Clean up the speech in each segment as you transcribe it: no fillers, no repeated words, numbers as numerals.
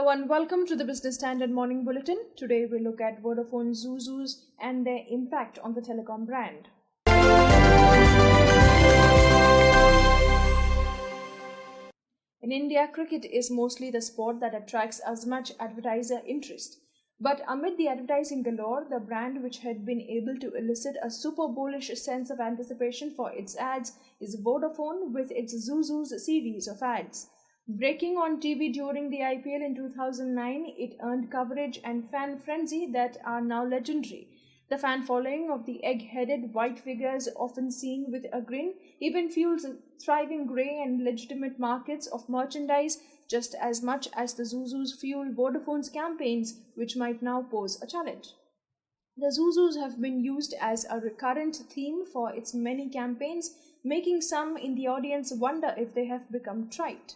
Hello and welcome to the Business Standard Morning Bulletin. Today we look at Vodafone Zuzus and their impact on the telecom brand. In India, cricket is mostly the sport that attracts as much advertiser interest. But amid the advertising galore, the brand which had been able to elicit a Super Bowlish sense of anticipation for its ads is Vodafone with its Zuzus series of ads. Breaking on TV during the IPL in 2009, it earned coverage and fan frenzy that are now legendary. The fan following of the egg-headed white figures often seen with a grin even fuels thriving grey and legitimate markets of merchandise just as much as the Zuzus fuel Vodafone's campaigns, which might now pose a challenge. The Zuzus have been used as a recurrent theme for its many campaigns, making some in the audience wonder if they have become trite.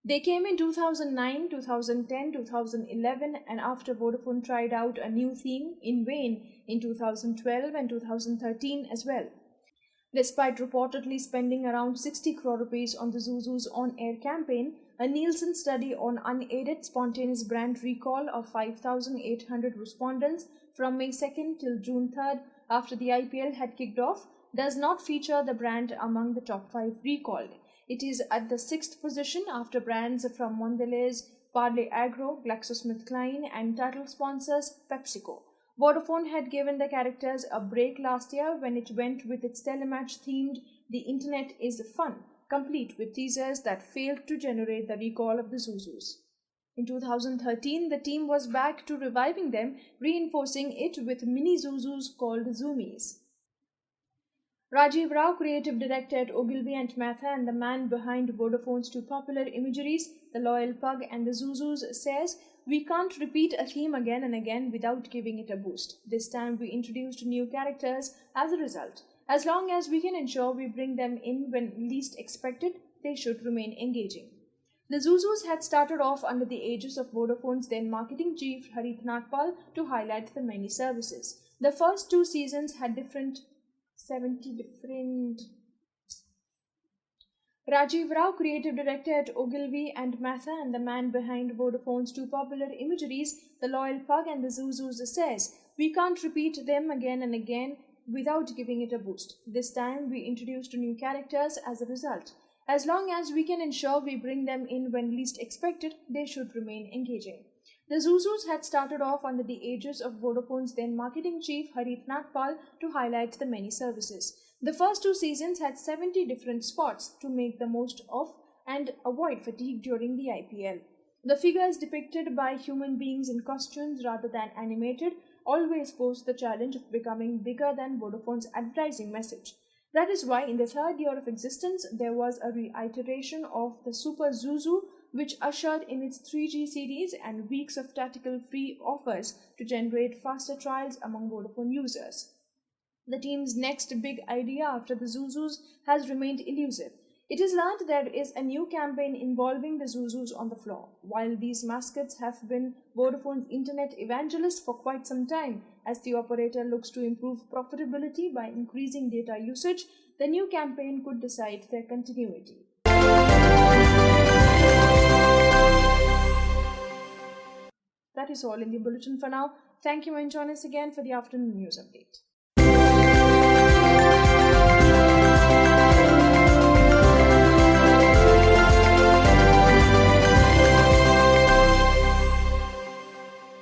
They came in 2009, 2010, 2011 and after Vodafone tried out a new theme in vain in 2012 and 2013 as well. Despite reportedly spending around 60 crore rupees on the Zuzus on-air campaign, a Nielsen study on unaided spontaneous brand recall of 5,800 respondents from May 2nd till June 3rd after the IPL had kicked off does not feature the brand among the top 5 recalled. It is at the 6th position after brands from Mondelez, Parle Agro, GlaxoSmithKline and title sponsors PepsiCo. Vodafone had given the characters a break last year when it went with its telematch themed "The Internet is Fun", complete with teasers that failed to generate the recall of the Zuzus. In 2013, the team was back to reviving them, reinforcing it with mini Zuzus called Zoomies. Rajiv Rao, creative director at Ogilvy and Mather and the man behind Vodafone's two popular imageries, The Loyal Pug and the Zuzus, says, "We can't repeat a theme again and again without giving it a boost. This time we introduced new characters as a result. As long as we can ensure we bring them in when least expected, they should remain engaging." The Zuzus had started off under the aegis of Vodafone's then marketing chief Harith Nagpal to highlight the many services. The first 2 seasons had 70 different. Rajiv Rao, creative director at Ogilvy and Mather and the man behind Vodafone's two popular imageries, The Loyal Pug and the Zuzus, says, "We can't repeat them again and again without giving it a boost. This time we introduced new characters as a result. As long as we can ensure we bring them in when least expected, they should remain engaging." The Zuzus had started off under the aegis of Vodafone's then marketing chief Harith Nagpal to highlight the many services. The first 2 seasons had 70 different spots to make the most of and avoid fatigue during the IPL. The figures depicted by human beings in costumes rather than animated always posed the challenge of becoming bigger than Vodafone's advertising message. That is why in the 3rd year of existence there was a reiteration of the Super Zuzu, which ushered in its 3G series and weeks of tactical free offers to generate faster trials among Vodafone users. The team's next big idea after the Zuzus has remained elusive. It is learned there is a new campaign involving the Zuzus on the floor. While these mascots have been Vodafone's internet evangelists for quite some time, as the operator looks to improve profitability by increasing data usage, the new campaign could decide their continuity. That is all in the bulletin for now. Thank you and join us again for the afternoon news update.